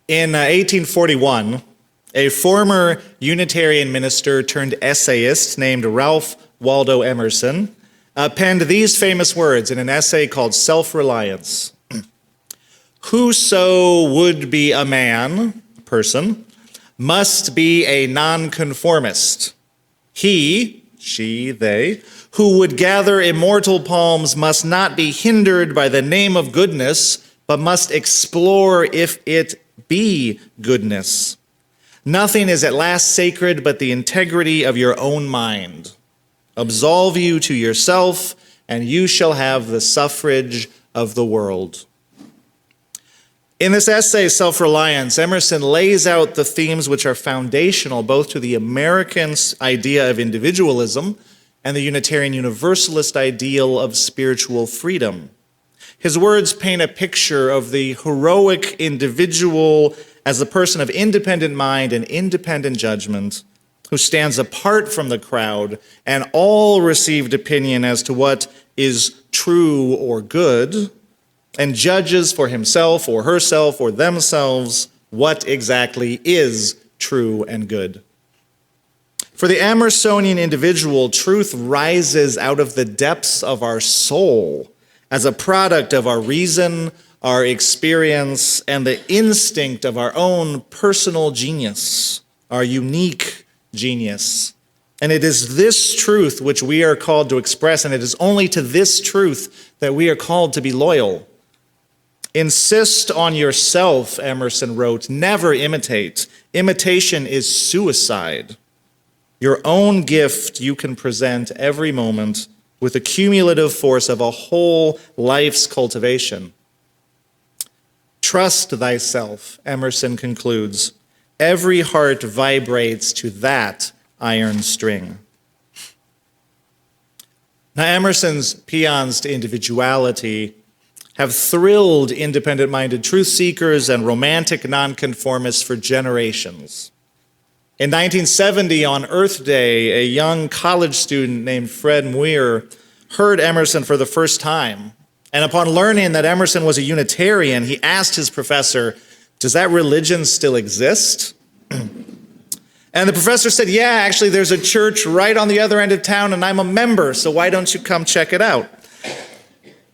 In 1841, a former Unitarian minister turned essayist named Ralph Waldo Emerson penned these famous words in an essay called Self-Reliance. Whoso would be a man, person, must be a nonconformist. He, she, they, who would gather immortal palms must not be hindered by the name of goodness, but must explore if it be goodness. Nothing is at last sacred but the integrity of your own mind. Absolve you to yourself, and you shall have the suffrage of the world. In this essay, Self-Reliance, Emerson lays out the themes which are foundational both to the American idea of individualism and the Unitarian Universalist ideal of spiritual freedom. His words paint a picture of the heroic individual as a person of independent mind and independent judgment who stands apart from the crowd and all received opinion as to what is true or good, and judges for himself or herself or themselves what exactly is true and good. For the Emersonian individual, truth rises out of the depths of our soul as a product of our reason, our experience, and the instinct of our own personal genius, our unique genius. And it is this truth which we are called to express, and it is only to this truth that we are called to be loyal. Insist on yourself, Emerson wrote, never imitate. Imitation is suicide. Your own gift you can present every moment with the cumulative force of a whole life's cultivation. Trust thyself, Emerson concludes. Every heart vibrates to that iron string. Now, Emerson's paeans to individuality have thrilled independent-minded truth seekers and romantic nonconformists for generations. In 1970, on Earth Day, a young college student named Fred Muir heard Emerson for the first time. And upon learning that Emerson was a Unitarian, he asked his professor, "Does that religion still exist?" And the professor said, "Yeah, actually, there's a church right on the other end of town, and I'm a member, so why don't you come check it out?"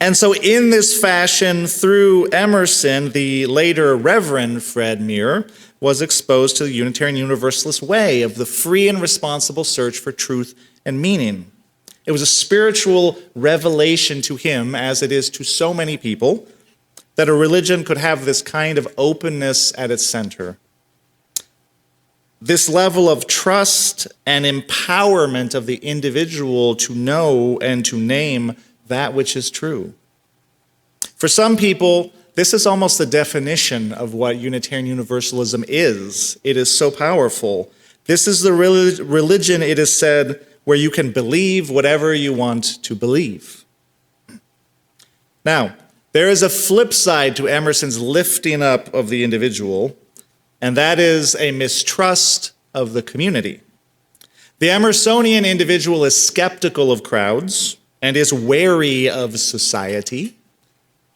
And so in this fashion, through Emerson, the later Reverend Fred Muir was exposed to the Unitarian Universalist way of the free and responsible search for truth and meaning. It was a spiritual revelation to him, as it is to so many people, that a religion could have this kind of openness at its center. This level of trust and empowerment of the individual to know and to name that which is true. For some people, this is almost the definition of what Unitarian Universalism is. It is so powerful. This is the religion, it is said, where you can believe whatever you want to believe. Now, there is a flip side to Emerson's lifting up of the individual, and that is a mistrust of the community. The Emersonian individual is skeptical of crowds and is wary of society.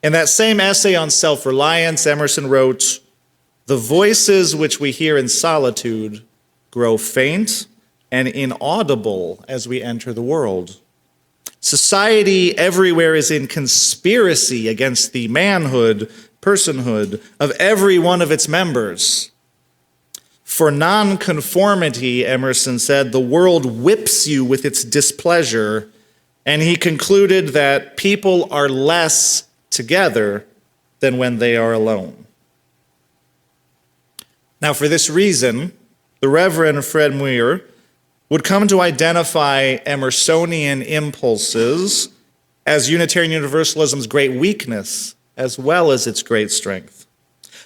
In that same essay on self-reliance, Emerson wrote, "The voices which we hear in solitude grow faint and inaudible as we enter the world. Society everywhere is in conspiracy against the manhood, personhood of every one of its members. For nonconformity," Emerson said, "the world whips you with its displeasure." And he concluded that people are less together than when they are alone. Now, for this reason, the Reverend Fred Muir would come to identify Emersonian impulses as Unitarian Universalism's great weakness as well as its great strength.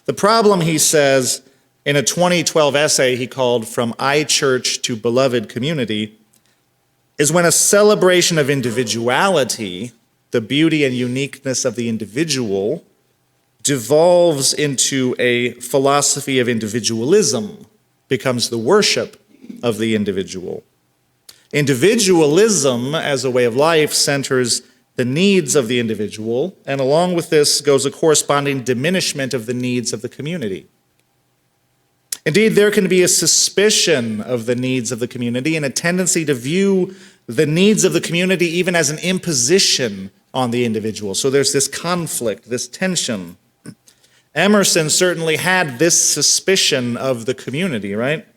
The problem, he says, in a 2012 essay he called From I-Church to Beloved Community, is when a celebration of individuality, the beauty and uniqueness of the individual, devolves into a philosophy of individualism, becomes the worship of the individual. Individualism as a way of life centers the needs of the individual, and along with this goes a corresponding diminishment of the needs of the community. Indeed, there can be a suspicion of the needs of the community and a tendency to view the needs of the community even as an imposition on the individual. So there's this conflict, this tension. Emerson certainly had this suspicion of the community, right?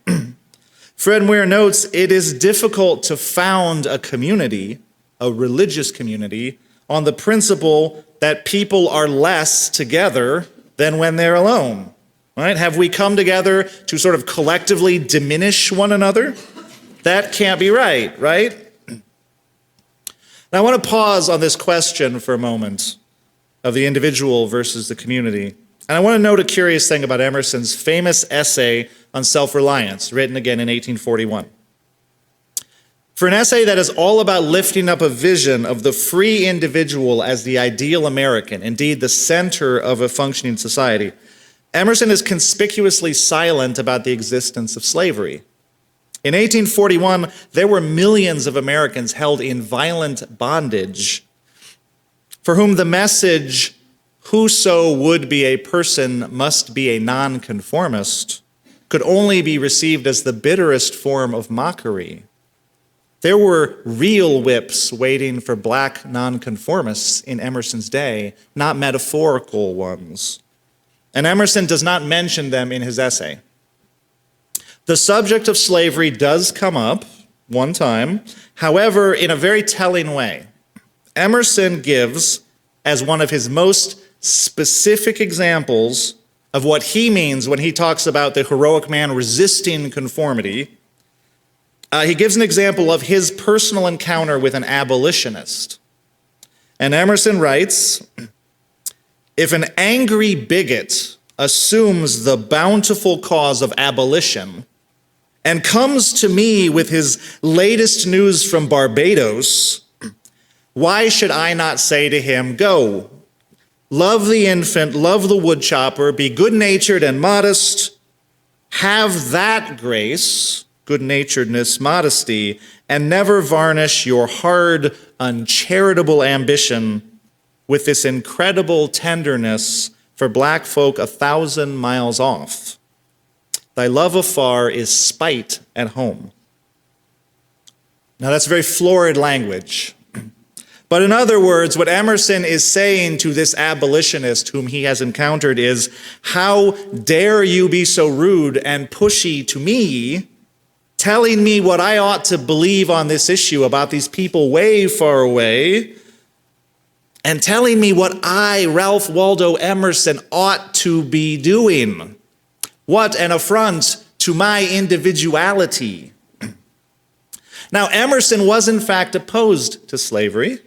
Fred Weir notes, it is difficult to found a community, a religious community, on the principle that people are less together than when they're alone. Right? Have we come together to sort of collectively diminish one another? That can't be right, right? Now I want to pause on this question for a moment of the individual versus the community. And I want to note a curious thing about Emerson's famous essay on self-reliance, written again in 1841. For an essay that is all about lifting up a vision of the free individual as the ideal American, indeed the center of a functioning society, Emerson is conspicuously silent about the existence of slavery. In 1841, there were millions of Americans held in violent bondage for whom the message, "Whoso would be a person must be a nonconformist," could only be received as the bitterest form of mockery. There were real whips waiting for black nonconformists in Emerson's day, not metaphorical ones. And Emerson does not mention them in his essay. The subject of slavery does come up one time, however, in a very telling way. Emerson gives, as one of his most specific examples of what he means when he talks about the heroic man resisting conformity, he gives an example of his personal encounter with an abolitionist. And Emerson writes, "If an angry bigot assumes the bountiful cause of abolition and comes to me with his latest news from Barbados, why should I not say to him, 'Go, love the infant, love the woodchopper, be good-natured and modest, have that grace,' good-naturedness, modesty, and never varnish your hard, uncharitable ambition with this incredible tenderness for black folk 1,000 miles off. Thy love afar is spite at home." Now that's very florid language. But in other words, what Emerson is saying to this abolitionist whom he has encountered is, how dare you be so rude and pushy to me, telling me what I ought to believe on this issue about these people way far away, and telling me what I, Ralph Waldo Emerson, ought to be doing. What an affront to my individuality. Now, Emerson was in fact opposed to slavery.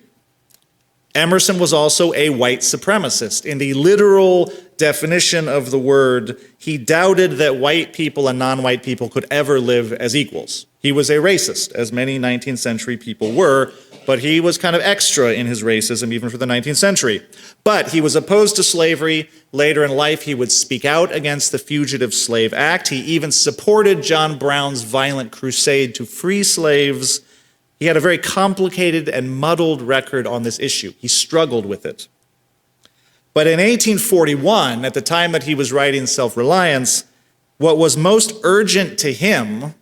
Emerson was also a white supremacist. In the literal definition of the word, he doubted that white people and non-white people could ever live as equals. He was a racist, as many 19th century people were, but he was kind of extra in his racism even for the 19th century. But he was opposed to slavery. Later in life, he would speak out against the Fugitive Slave Act. He even supported John Brown's violent crusade to free slaves. He had a very complicated and muddled record on this issue. He struggled with it. But in 1841, at the time that he was writing Self-Reliance, what was most urgent to him,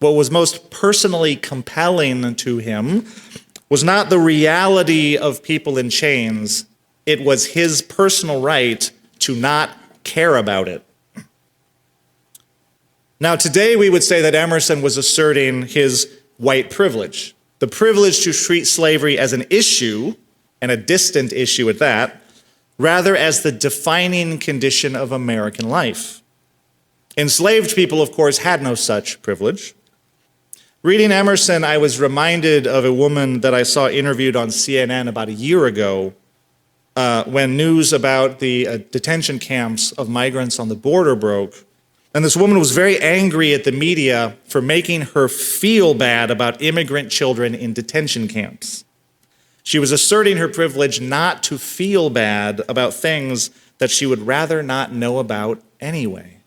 what was most personally compelling to him, was not the reality of people in chains. It was his personal right to not care about it. Now, today we would say that Emerson was asserting his white privilege, the privilege to treat slavery as an issue, and a distant issue at that, rather as the defining condition of American life. Enslaved people, of course, had no such privilege. Reading Emerson, I was reminded of a woman that I saw interviewed on CNN about a year ago when news about the detention camps of migrants on the border broke. And this woman was very angry at the media for making her feel bad about immigrant children in detention camps. She was asserting her privilege not to feel bad about things that she would rather not know about anyway.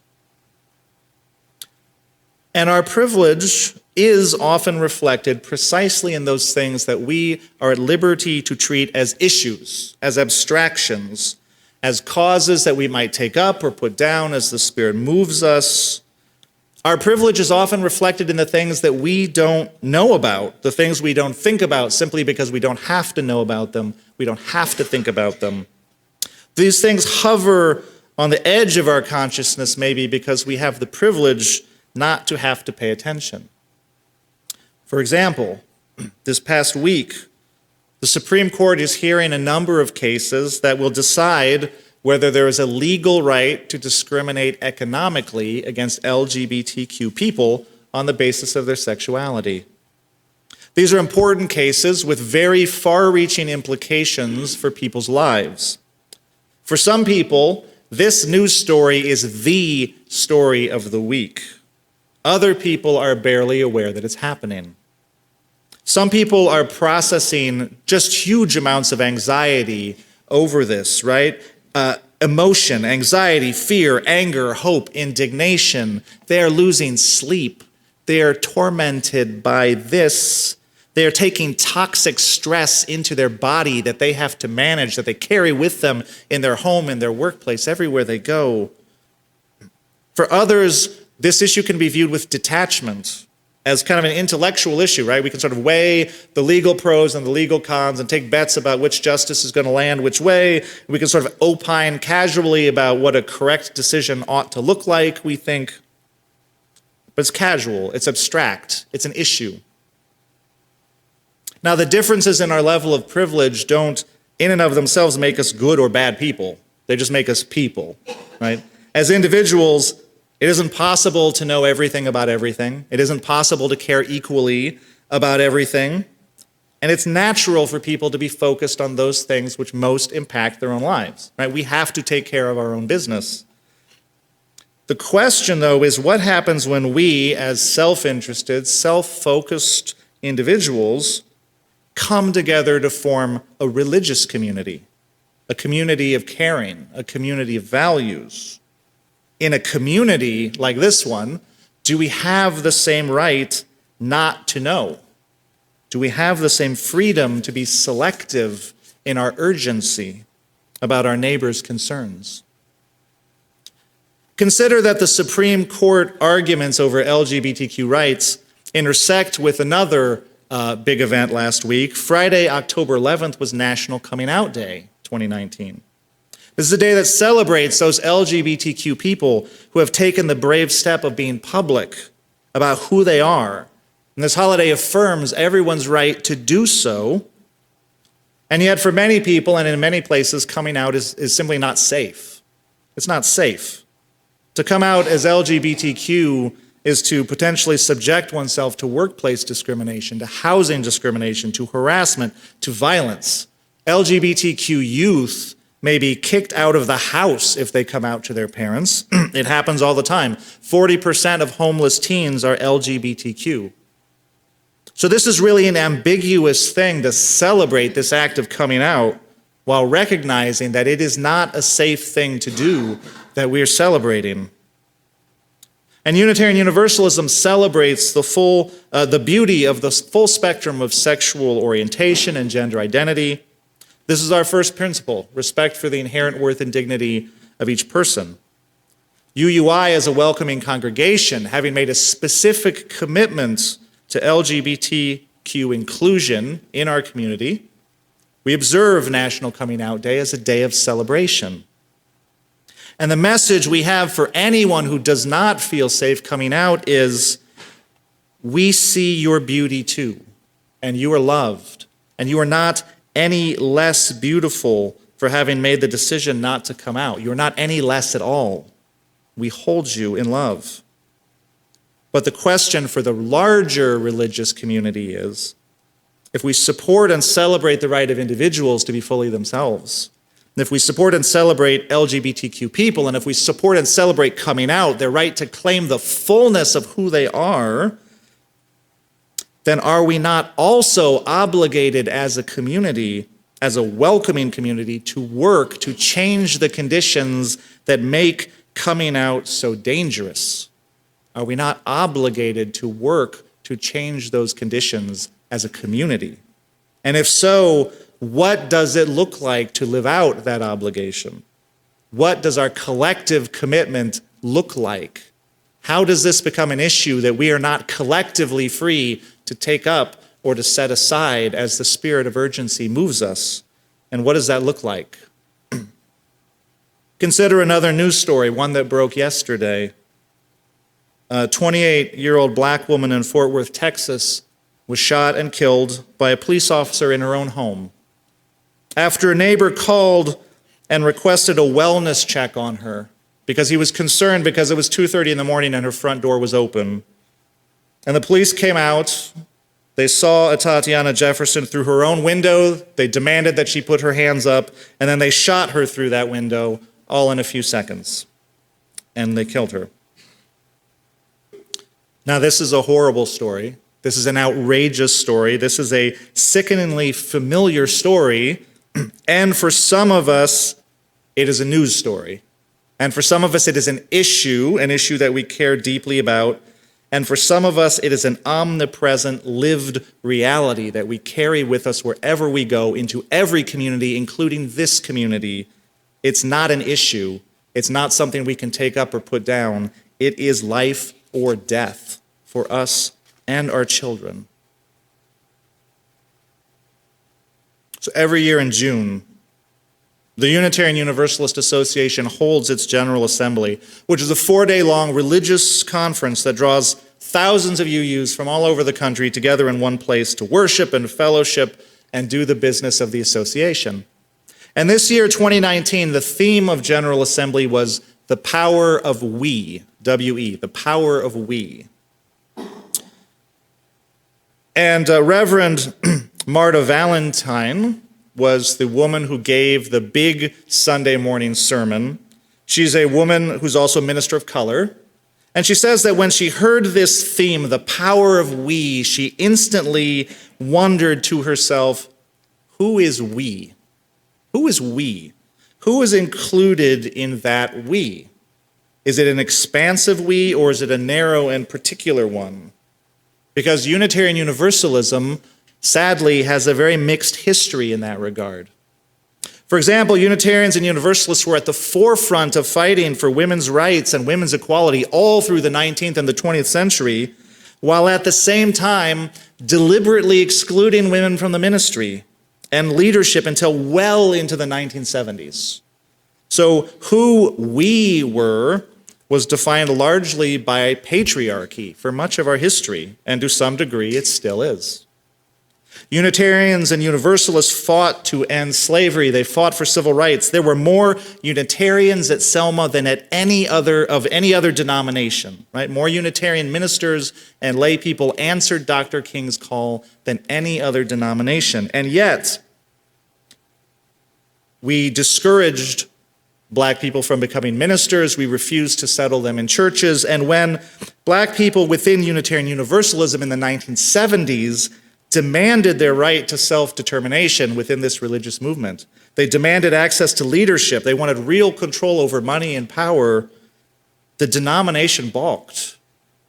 And our privilege is often reflected precisely in those things that we are at liberty to treat as issues, as abstractions, as causes that we might take up or put down as the Spirit moves us, Our privilege is often reflected in the things that we don't know about, the things we don't think about simply because we don't have to know about them, we don't have to think about them. These things hover on the edge of our consciousness maybe because we have the privilege not to have to pay attention. For example, this past week, the Supreme Court is hearing a number of cases that will decide whether there is a legal right to discriminate economically against LGBTQ people on the basis of their sexuality. These are important cases with very far-reaching implications for people's lives. For some people, this news story is the story of the week. Other people are barely aware that it's happening. Some people are processing just huge amounts of anxiety over this, right? Emotion, anxiety, fear, anger, hope, indignation. They are losing sleep. They are tormented by this. They are taking toxic stress into their body that they have to manage, that they carry with them in their home, in their workplace, everywhere they go. For others, this issue can be viewed with detachment, as kind of an intellectual issue, right? We can sort of weigh the legal pros and the legal cons and take bets about which justice is going to land which way. We can sort of opine casually about what a correct decision ought to look like, we think. But it's casual, it's abstract, it's an issue. Now, the differences in our level of privilege don't, in and of themselves, make us good or bad people. They just make us people, right? As individuals, it isn't possible to know everything about everything. It isn't possible to care equally about everything. And it's natural for people to be focused on those things which most impact their own lives, right? We have to take care of our own business. The question, though, is what happens when we, as self-interested, self-focused individuals, come together to form a religious community, a community of caring, a community of values. In a community like this one, do we have the same right not to know? Do we have the same freedom to be selective in our urgency about our neighbors' concerns? Consider that the Supreme Court arguments over LGBTQ rights intersect with another big event last week. Friday, October 11th was National Coming Out Day 2019. This is a day that celebrates those LGBTQ people who have taken the brave step of being public about who they are. And this holiday affirms everyone's right to do so. And yet for many people and in many places, coming out is simply not safe. It's not safe. To come out as LGBTQ is to potentially subject oneself to workplace discrimination, to housing discrimination, to harassment, to violence. LGBTQ youth may be kicked out of the house if they come out to their parents. It happens all the time. 40% of homeless teens are LGBTQ. So this is really an ambiguous thing to celebrate this act of coming out while recognizing that it is not a safe thing to do that we are celebrating. And Unitarian Universalism celebrates the beauty of the full spectrum of sexual orientation and gender identity. This is our first principle, respect for the inherent worth and dignity of each person. UUI, as a welcoming congregation, having made a specific commitment to LGBTQ inclusion in our community, we observe National Coming Out Day as a day of celebration. And the message we have for anyone who does not feel safe coming out is, we see your beauty too, and you are loved, and you are not any less beautiful for having made the decision not to come out. You're not any less at all. We hold you in love. But the question for the larger religious community is, if we support and celebrate the right of individuals to be fully themselves, and if we support and celebrate LGBTQ people, and if we support and celebrate coming out, their right to claim the fullness of who they are, then are we not also obligated as a community, as a welcoming community, to work to change the conditions that make coming out so dangerous? Are we not obligated to work to change those conditions as a community? And if so, what does it look like to live out that obligation? What does our collective commitment look like? How does this become an issue that we are not collectively free to take up or to set aside as the spirit of urgency moves us? And what does that look like? Consider another news story, one that broke yesterday. A 28-year-old black woman in Fort Worth, Texas, was shot and killed by a police officer in her own home after a neighbor called and requested a wellness check on her because he was concerned because it was 2:30 in the morning and her front door was open. And the police came out. They saw a Tatyana Jefferson through her own window. They demanded that she put her hands up, and then they shot her through that window, all in a few seconds. And they killed her. Now, this is a horrible story. This is an outrageous story. This is a sickeningly familiar story. And for some of us, it is a news story. And for some of us, it is an issue that we care deeply about. And for some of us, it is an omnipresent, lived reality that we carry with us wherever we go, into every community, including this community. It's not an issue. It's not something we can take up or put down. It is life or death for us and our children. So every year in June, the Unitarian Universalist Association holds its General Assembly, which is a 4-day-long religious conference that draws thousands of UUs from all over the country together in one place to worship and fellowship and do the business of the association. And this year, 2019, the theme of General Assembly was the power of we, W-E, the power of we. And Reverend Marta Valentine was the woman who gave the big Sunday morning sermon. She's a woman who's also minister of color. And she says that when she heard this theme, the power of we, she instantly wondered to herself, who is we? Who is we? Who is included in that we? Is it an expansive we, or is it a narrow and particular one? Because Unitarian Universalism, sadly, has a very mixed history in that regard. For example, Unitarians and Universalists were at the forefront of fighting for women's rights and women's equality all through the 19th and the 20th century, while at the same time deliberately excluding women from the ministry and leadership until well into the 1970s. So who we were was defined largely by patriarchy for much of our history, and to some degree it still is. Unitarians and Universalists fought to end slavery. They fought for civil rights. There were more Unitarians at Selma than at any other denomination, right? More Unitarian ministers and lay people answered Dr. King's call than any other denomination. And yet, we discouraged black people from becoming ministers. We refused to settle them in churches. And when black people within Unitarian Universalism in the 1970s demanded their right to self-determination within this religious movement, they demanded access to leadership, they wanted real control over money and power, the denomination balked.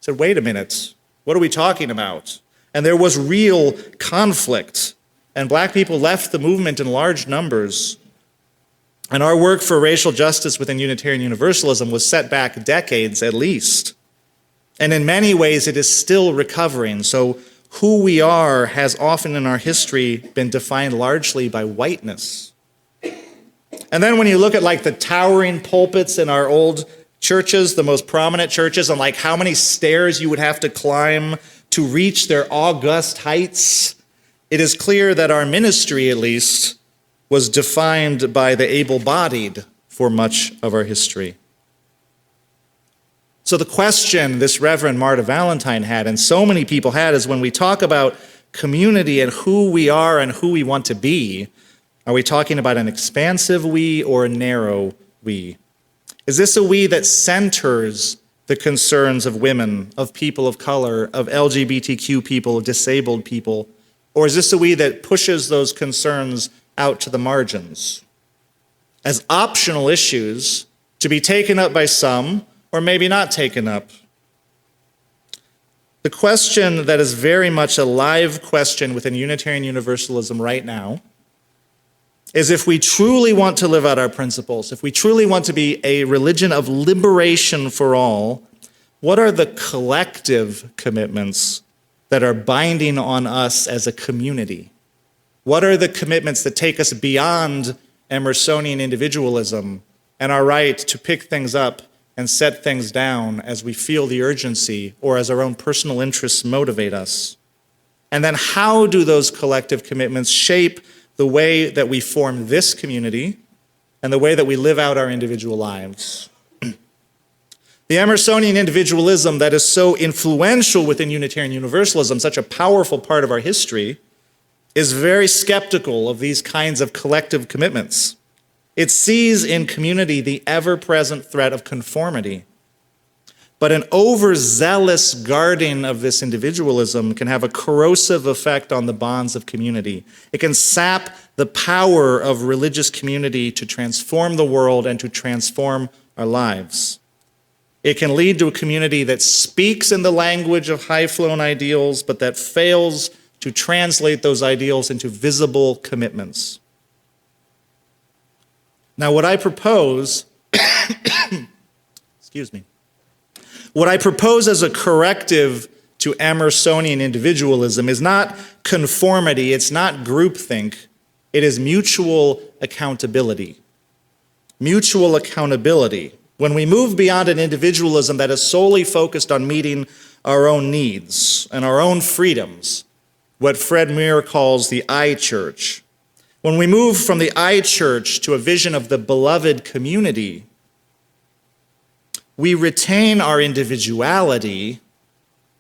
Said, wait a minute, what are we talking about? And there was real conflict. And black people left the movement in large numbers. And our work for racial justice within Unitarian Universalism was set back decades at least. And in many ways, it is still recovering. So who we are has often in our history been defined largely by whiteness. And then when you look at like the towering pulpits in our old churches, the most prominent churches, and like how many stairs you would have to climb to reach their august heights, it is clear that our ministry, at least, was defined by the able-bodied for much of our history. So the question this Reverend Marta Valentine had, and so many people had, is when we talk about community and who we are and who we want to be, are we talking about an expansive we or a narrow we? Is this a we that centers the concerns of women, of people of color, of LGBTQ people, of disabled people? Or is this a we that pushes those concerns out to the margins as optional issues to be taken up by some or maybe not taken up? The question that is very much a live question within Unitarian Universalism right now is if we truly want to live out our principles, if we truly want to be a religion of liberation for all, what are the collective commitments that are binding on us as a community? What are the commitments that take us beyond Emersonian individualism and our right to pick things up and set things down as we feel the urgency or as our own personal interests motivate us? And then how do those collective commitments shape the way that we form this community and the way that we live out our individual lives? The Emersonian individualism that is so influential within Unitarian Universalism, such a powerful part of our history, is very skeptical of these kinds of collective commitments. It sees in community the ever-present threat of conformity. But an overzealous guarding of this individualism can have a corrosive effect on the bonds of community. It can sap the power of religious community to transform the world and to transform our lives. It can lead to a community that speaks in the language of high-flown ideals, but that fails to translate those ideals into visible commitments. Now, what I propose, what I propose as a corrective to Emersonian individualism is not conformity, it's not groupthink, it is mutual accountability. Mutual accountability. When we move beyond an individualism that is solely focused on meeting our own needs and our own freedoms, what Fred Muir calls the I church. When we move from the I church to a vision of the beloved community, we retain our individuality,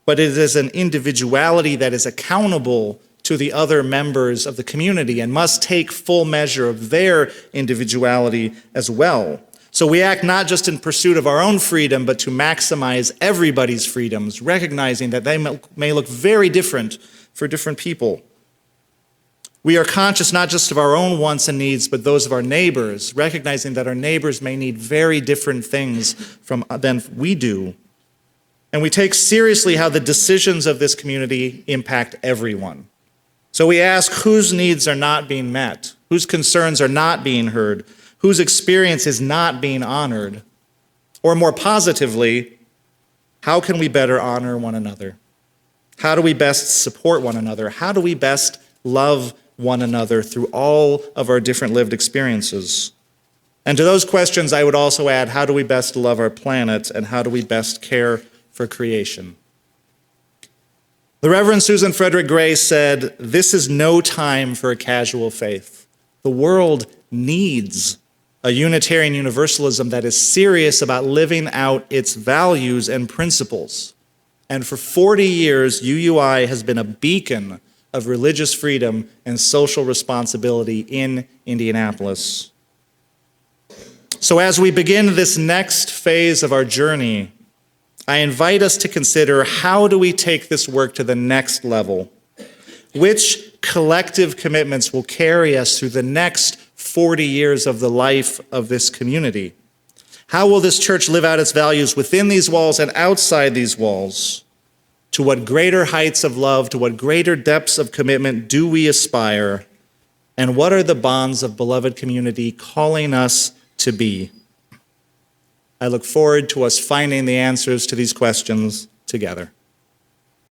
but it is an individuality that is accountable to the other members of the community and must take full measure of their individuality as well. So we act not just in pursuit of our own freedom, but to maximize everybody's freedoms, recognizing that they may look very different for different people. We are conscious not just of our own wants and needs, but those of our neighbors, recognizing that our neighbors may need very different things than we do. And we take seriously how the decisions of this community impact everyone. So we ask whose needs are not being met, whose concerns are not being heard, whose experience is not being honored, or more positively, how can we better honor one another? How do we best support one another? How do we best love one another through all of our different lived experiences? And to those questions, I would also add, how do we best love our planet and how do we best care for creation? The Reverend Susan Frederick Gray said, "This is no time for a casual faith. The world needs a Unitarian Universalism that is serious about living out its values and principles." And for 40 years, UUI has been a beacon of religious freedom and social responsibility in Indianapolis. So as we begin this next phase of our journey, I invite us to consider, how do we take this work to the next level? Which collective commitments will carry us through the next 40 years of the life of this community? How will this church live out its values within these walls and outside these walls? To what greater heights of love, to what greater depths of commitment do we aspire? And what are the bonds of beloved community calling us to be? I look forward to us finding the answers to these questions together.